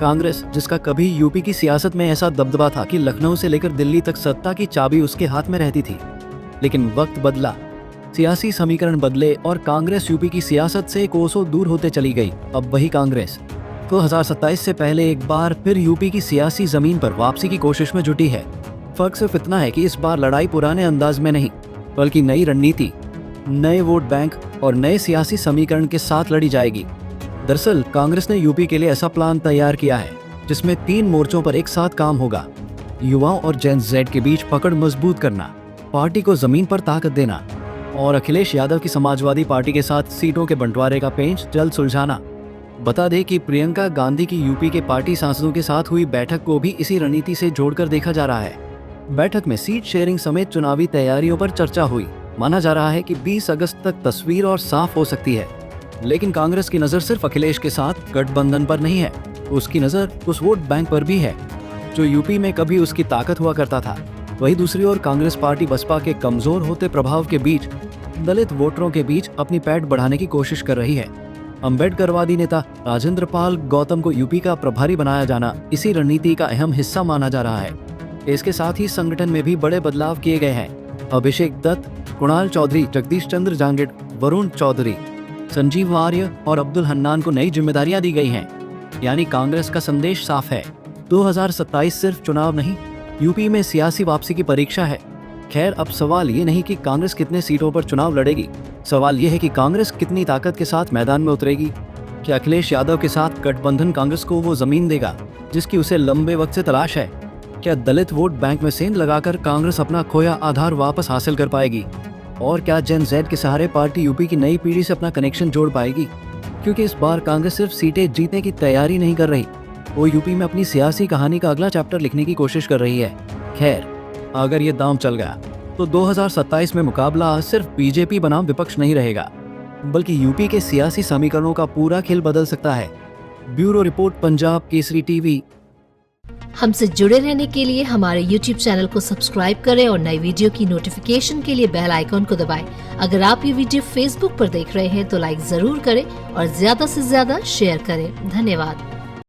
कांग्रेस, जिसका कभी यूपी की सियासत में ऐसा दबदबा था कि लखनऊ से लेकर दिल्ली तक सत्ता की चाबी उसके हाथ में रहती थी। लेकिन वक्त बदला, सियासी समीकरण बदले और कांग्रेस यूपी की सियासत से कोसों दूर होते चली गई। अब वही कांग्रेस 2027 से पहले एक बार फिर यूपी की सियासी जमीन पर वापसी की कोशिश में जुटी है। फर्क सिर्फ इतना है कि इस बार लड़ाई पुराने अंदाज में नहीं, बल्कि नई रणनीति, नए वोट बैंक और नए सियासी समीकरण के साथ लड़ी जाएगी। दरअसल कांग्रेस ने यूपी के लिए ऐसा प्लान तैयार किया है जिसमें 3 मोर्चों पर एक साथ काम होगा। युवाओं और जेन जेड के बीच पकड़ मजबूत करना, पार्टी को जमीन पर ताकत देना और अखिलेश यादव की समाजवादी पार्टी के साथ सीटों के बंटवारे का पेंच जल्द सुलझाना। बता दें कि प्रियंका गांधी की यूपी के पार्टी सांसदों के साथ हुई बैठक को भी इसी रणनीति से जोड़कर देखा जा रहा है। बैठक में सीट शेयरिंग समेत चुनावी तैयारियों पर चर्चा हुई। माना जा रहा है कि 20 अगस्त तक तस्वीर और साफ हो सकती है। लेकिन कांग्रेस की नजर सिर्फ अखिलेश के साथ गठबंधन पर नहीं है, उसकी नजर उस वोट बैंक पर भी है जो यूपी में कभी उसकी ताकत हुआ करता था। वहीं दूसरी ओर कांग्रेस पार्टी बसपा के कमजोर होते प्रभाव के बीच दलित वोटरों के बीच अपनी पैठ बढ़ाने की कोशिश कर रही है। अम्बेडकरवादी नेता राजेंद्र पाल गौतम को यूपी का प्रभारी बनाया जाना इसी रणनीति का अहम हिस्सा माना जा रहा है। इसके साथ ही संगठन में भी बड़े बदलाव किए गए हैं। अभिषेक दत्त, कुणाल चौधरी, जगदीश चंद्र जांगिड, वरुण चौधरी, संजीव आर्य और अब्दुल हन्नान को नई जिम्मेदारियां दी गई हैं। यानी कांग्रेस का संदेश साफ है, 2027 सिर्फ चुनाव नहीं, यूपी में सियासी वापसी की परीक्षा है। खैर, अब सवाल ये नहीं कि कांग्रेस कितने सीटों पर चुनाव लड़ेगी, सवाल ये है कि कांग्रेस कितनी ताकत के साथ मैदान में उतरेगी। क्या अखिलेश यादव के साथ गठबंधन कांग्रेस को वो जमीन देगा जिसकी उसे लंबे वक्त से तलाश है? क्या दलित वोट बैंक में सेंध लगाकर कांग्रेस अपना खोया आधार वापस हासिल कर पाएगी? और क्या जेन जेड के सहारे पार्टी यूपी की नई पीढ़ी से अपना कनेक्शन जोड़ पाएगी? क्योंकि इस बार कांग्रेस सिर्फ सीटें जीतने की तैयारी नहीं कर रही, वो यूपी में अपनी सियासी कहानी का अगला चैप्टर लिखने की कोशिश कर रही है। खैर, अगर ये दांव चल गया तो 2027 में मुकाबला सिर्फ बीजेपी बनाम विपक्ष नहीं रहेगा, बल्कि यूपी के सियासी समीकरणों का पूरा खेल बदल सकता है। Bureau report, Punjab Kesari TV. हमसे जुड़े रहने के लिए हमारे YouTube चैनल को सब्सक्राइब करें और नई वीडियो की नोटिफिकेशन के लिए बेल आइकॉन को दबाएं। अगर आप ये वीडियो Facebook पर देख रहे हैं तो लाइक जरूर करें और ज्यादा से ज्यादा शेयर करें। धन्यवाद।